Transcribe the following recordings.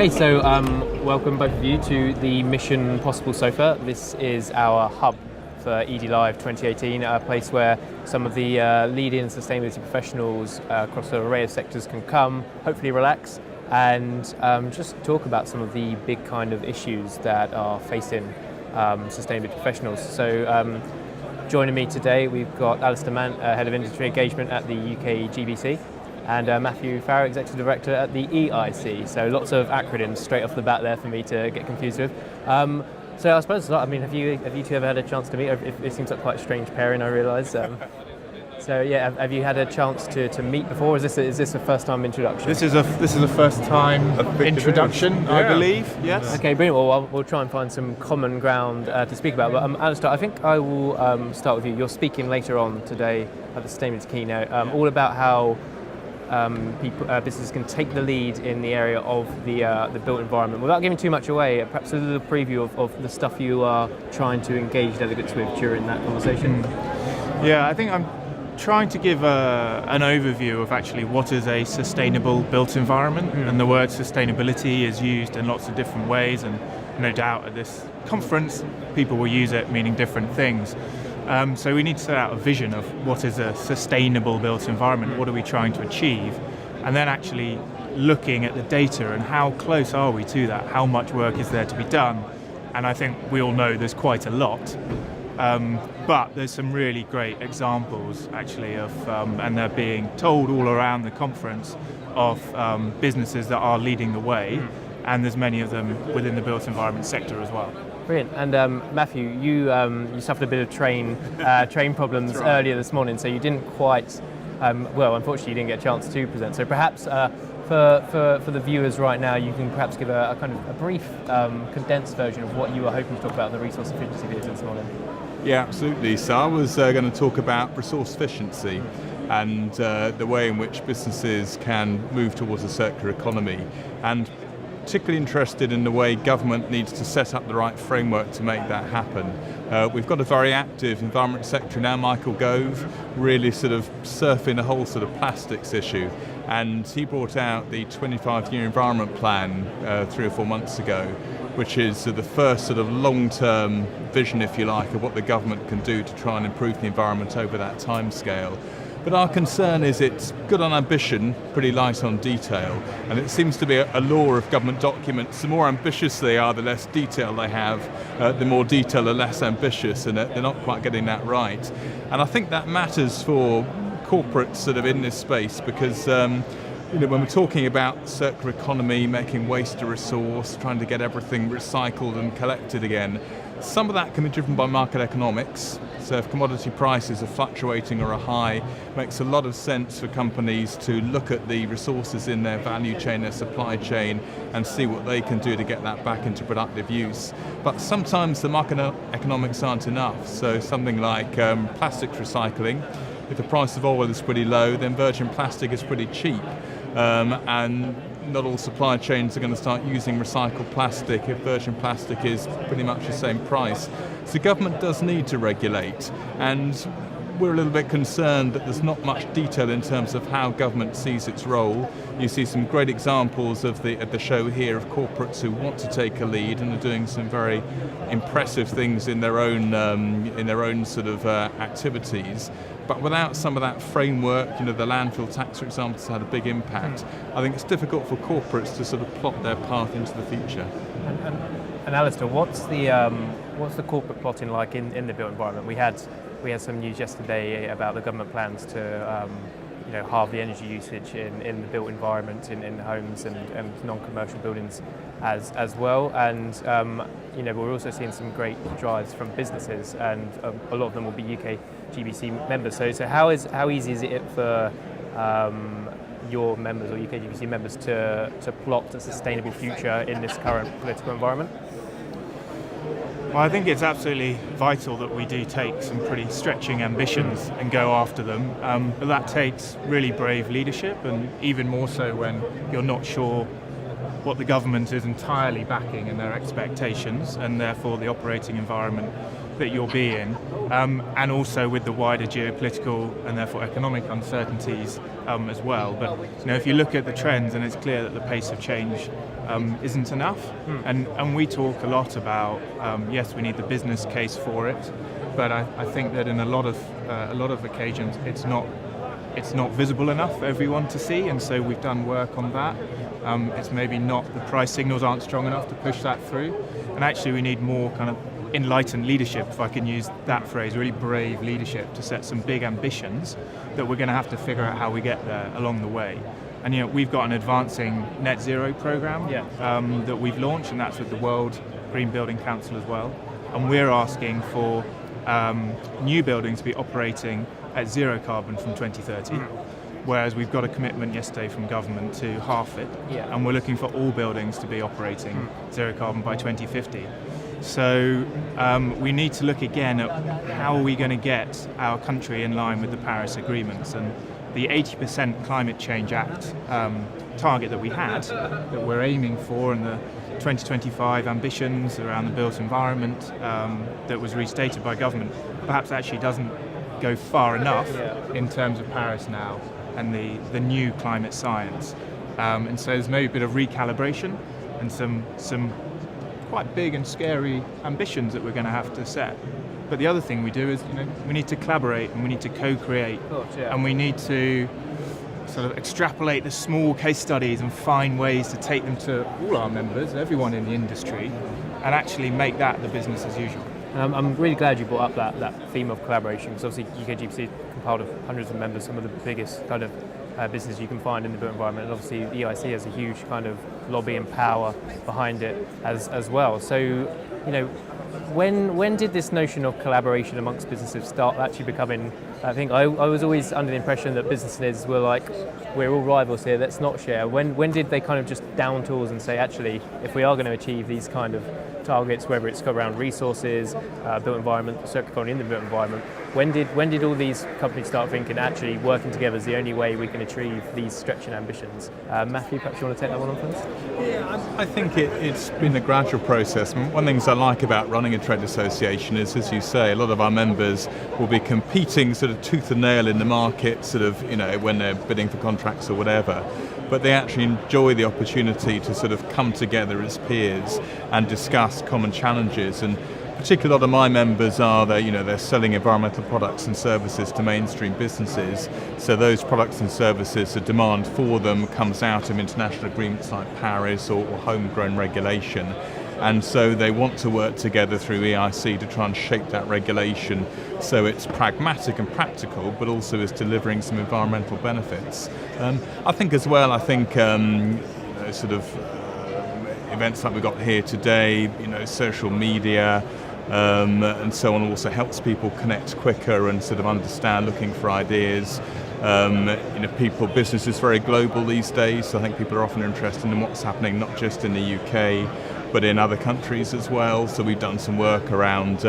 Okay, so welcome both of you to the Mission Possible Sofa. This is our hub for EDie Live 2018, a place where some of the leading sustainability professionals across an array of sectors can come, hopefully relax, and just talk about some of the big kind of issues that are facing sustainability professionals. So joining me today, we've got Alastair Mant, Head of Industry Engagement at the UK GBC, and Matthew Farrow, Executive Director at the EIC. So lots of acronyms straight off the bat there for me to get confused with. So I suppose, have you two ever had a chance to meet? It seems like quite a strange pairing, I realise. So yeah, have you had a chance to meet before? Is this a first time introduction? This is a first time introduction, I believe. Yes. Okay, brilliant. Well, we'll try and find some common ground to speak about. But Alastair, I think I will start with you. You're speaking later on today at the Sustainability Keynote, all about how businesses can take the lead in the area of the built environment. Without giving too much away, perhaps a little preview of the stuff you are trying to engage delegates with during that conversation. Yeah, I think I'm trying to give an overview of actually what is a sustainable built environment, and the word sustainability is used in lots of different ways, and no doubt at this conference people will use it meaning different things. So we need to set out a vision of what is a sustainable built environment, what are we trying to achieve, and then actually looking at the data and how close are we to that, how much work is there to be done. And I think we all know there's quite a lot, but there's some really great examples actually of, and they're being told all around the conference, of businesses that are leading the way, and there's many of them within the built environment sector as well. Brilliant. And Matthew, you suffered a bit of train problems earlier this morning, so you didn't quite, unfortunately you didn't get a chance to present. So perhaps for the viewers right now, you can perhaps give a kind of a brief condensed version of what you were hoping to talk about in the resource efficiency theatre this morning. Yeah, absolutely. So I was going to talk about resource efficiency and the way in which businesses can move towards a circular economy, and particularly interested in the way government needs to set up the right framework to make that happen. We've got a very active environment sector now, Michael Gove, really sort of surfing the whole sort of plastics issue, and he brought out the 25-year environment plan 3 or 4 months ago, which is the first sort of long-term vision, if you like, of what the government can do to try and improve the environment over that timescale. But our concern is it's good on ambition, pretty light on detail, and it seems to be a law of government documents. The more ambitious they are, the less detail they have. The more detail, the less ambitious, and they're not quite getting that right. And I think that matters for corporates sort of in this space, because when we're talking about circular economy, making waste a resource, trying to get everything recycled and collected again, some of that can be driven by market economics. So if commodity prices are fluctuating or are high, it makes a lot of sense for companies to look at the resources in their value chain, their supply chain, and see what they can do to get that back into productive use. But sometimes the market economics aren't enough. So something like plastics recycling, if the price of oil is pretty low, then virgin plastic is pretty cheap. And not all supply chains are going to start using recycled plastic if virgin plastic is pretty much the same price. So government does need to regulate, and we're a little bit concerned that there's not much detail in terms of how government sees its role. You see some great examples at the show here of corporates who want to take a lead and are doing some very impressive things in their own sort of activities. But without some of that framework, the landfill tax, for example, has had a big impact. I think it's difficult for corporates to sort of plot their path into the future. And Alastair, what's the corporate plotting like in the built environment? We had some news yesterday about the government plans to halve the energy usage in the built environment in homes and non-commercial buildings as well. And we're also seeing some great drives from businesses, and a lot of them will be UK GBC members. So how easy is it for your members or UK GBC members to plot a sustainable future in this current political environment? Well, I think it's absolutely vital that we do take some pretty stretching ambitions and go after them, but that takes really brave leadership, and even more so when you're not sure what the government is entirely backing in their expectations, and therefore the operating environment that you'll be in, and also with the wider geopolitical and therefore economic uncertainties as well. But if you look at the trends, and it's clear that the pace of change isn't enough. And we talk a lot about yes, we need the business case for it, but I think that in a lot of occasions it's not visible enough for everyone to see, and so we've done work on that. It's maybe not, the price signals aren't strong enough to push that through, and actually we need more kind of enlightened leadership, if I can use that phrase, really brave leadership to set some big ambitions that we're going to have to figure out how we get there along the way. And we've got an advancing net zero program that we've launched, and that's with the World Green Building Council as well. And we're asking for new buildings to be operating at zero carbon from 2030. Whereas we've got a commitment yesterday from government to half it, and we're looking for all buildings to be operating zero carbon by 2050. So we need to look again at how are we going to get our country in line with the Paris agreements, and the 80% Climate Change Act target that we had, that we're aiming for, and the 2025 ambitions around the built environment that was restated by government, perhaps actually doesn't go far enough in terms of Paris now and the new climate science. And so there's maybe a bit of recalibration and some quite big and scary ambitions that we're going to have to set. But the other thing we do is, we need to collaborate and we need to co-create, and we need to sort of extrapolate the small case studies and find ways to take them to all our members, everyone in the industry, and actually make that the business as usual. I'm really glad you brought up that theme of collaboration, because obviously UKGBC compiled of hundreds of members, some of the biggest kind of business you can find in the built environment, and obviously the EIC has a huge kind of lobby and power behind it as well. So, when did this notion of collaboration amongst businesses start actually becoming? I think I was always under the impression that businesses were like, we're all rivals here, let's not share. When did they kind of just down tools and say, actually, if we are going to achieve these kind of targets, whether it's around resources, built environment, circular economy in the built environment, when did all these companies start thinking actually working together is the only way we can achieve these stretching ambitions? Matthew, perhaps you want to take that one on first? Yeah, I think it's been a gradual process. One of the things I like about running a trade association is, as you say, a lot of our members will be competing sort of tooth and nail in the market, sort of, when they're bidding for contracts or whatever. But they actually enjoy the opportunity to sort of come together as peers and discuss common challenges. And particularly a lot of my members are, they're selling environmental products and services to mainstream businesses. So those products and services, the demand for them comes out of international agreements like Paris or homegrown regulation. And so they want to work together through EIC to try and shape that regulation so it's pragmatic and practical, but also is delivering some environmental benefits. I think as well, events like we've got here today, social media, and so on also helps people connect quicker and sort of understand, looking for ideas. Business is very global these days, so I think people are often interested in what's happening not just in the UK, but in other countries as well. So we've done some work around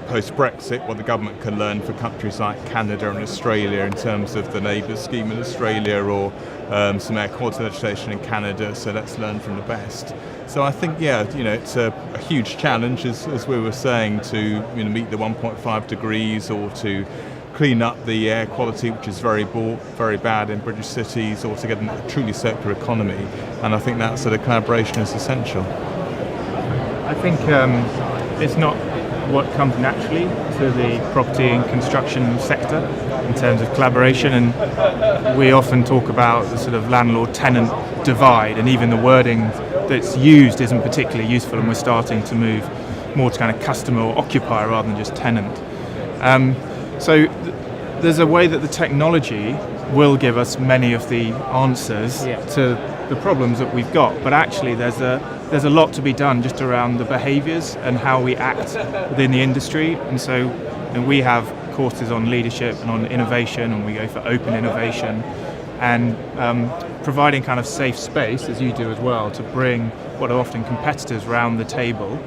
post-Brexit, what the government can learn for countries like Canada and Australia in terms of the Neighbours scheme in Australia, or some air quality legislation in Canada, so let's learn from the best. So I think, it's a huge challenge, as we were saying, to meet the 1.5 degrees or to clean up the air quality, which is very bad in British cities, or to get a truly circular economy. And I think that sort of collaboration is essential. I think it's not what comes naturally to the property and construction sector in terms of collaboration, and we often talk about the sort of landlord-tenant divide, and even the wording that's used isn't particularly useful, and we're starting to move more to kind of customer or occupier rather than just tenant. So there's a way that the technology will give us many of the answers to the problems that we've got, but actually there's a lot to be done just around the behaviours and how we act within the industry. And so we have courses on leadership and on innovation, and we go for open innovation, and providing kind of safe space, as you do as well, to bring what are often competitors around the table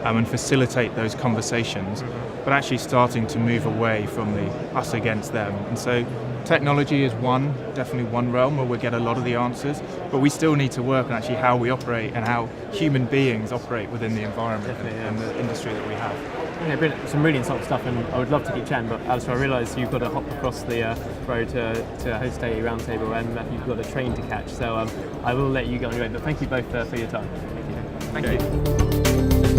and facilitate those conversations, but actually starting to move away from the us against them. And so technology is definitely one realm where we'll get a lot of the answers, but we still need to work on actually how we operate and how human beings operate within the environment and the industry that we have. Yeah, brilliant. Some really insightful stuff, and I would love to keep chatting, but Alastair, I realise you've got to hop across the road to host a roundtable, and that you've got a train to catch. So I will let you go on your way. But thank you both for your time. Thank you.